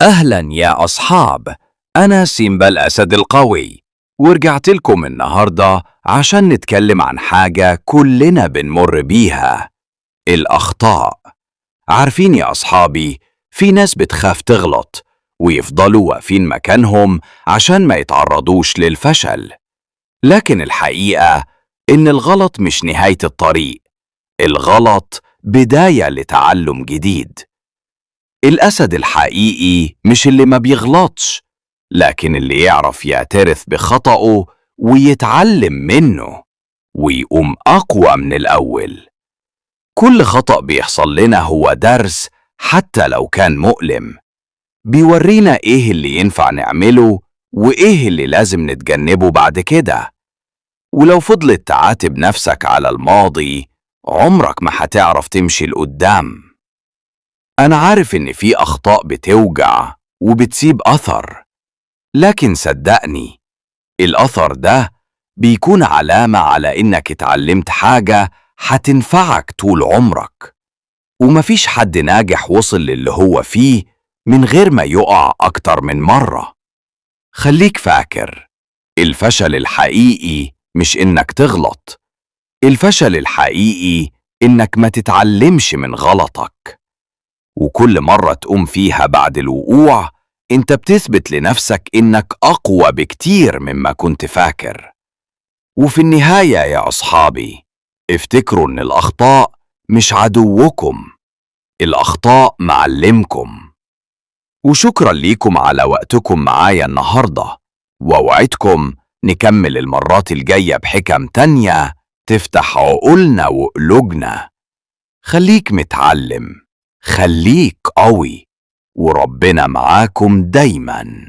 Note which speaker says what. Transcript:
Speaker 1: أهلا يا أصحاب، أنا سيمبا الأسد القوي، ورجعت لكم النهاردة عشان نتكلم عن حاجة كلنا بنمر بيها: الأخطاء. عارفين يا أصحابي، في ناس بتخاف تغلط ويفضلوا واقفين مكانهم عشان ما يتعرضوش للفشل، لكن الحقيقة إن الغلط مش نهاية الطريق، الغلط بداية لتعلم جديد. الأسد الحقيقي مش اللي ما بيغلطش، لكن اللي يعرف يعترف بخطأه ويتعلم منه ويقوم أقوى من الأول. كل خطأ بيحصل لنا هو درس، حتى لو كان مؤلم، بيورينا إيه اللي ينفع نعمله وإيه اللي لازم نتجنبه بعد كده. ولو فضلت تعاتب نفسك على الماضي، عمرك ما هتعرف تمشي لقدام. أنا عارف إن في أخطاء بتوجع وبتسيب أثر، لكن صدقني الأثر ده بيكون علامة على إنك اتعلمت حاجة هتنفعك طول عمرك. ومفيش حد ناجح وصل للي هو فيه من غير ما يقع أكتر من مرة. خليك فاكر، الفشل الحقيقي مش إنك تغلط، الفشل الحقيقي إنك ما تتعلمش من غلطك. وكل مرة تقوم فيها بعد الوقوع، انت بتثبت لنفسك انك اقوى بكتير مما كنت فاكر. وفي النهاية يا اصحابي، افتكروا ان الاخطاء مش عدوكم، الاخطاء معلمكم. وشكرا ليكم على وقتكم معايا النهاردة، ووعدكم نكمل المرات الجاية بحكم تانية تفتح عقولنا وقلوبنا. خليك متعلم، خليك قوي، وربنا معاكم دايماً.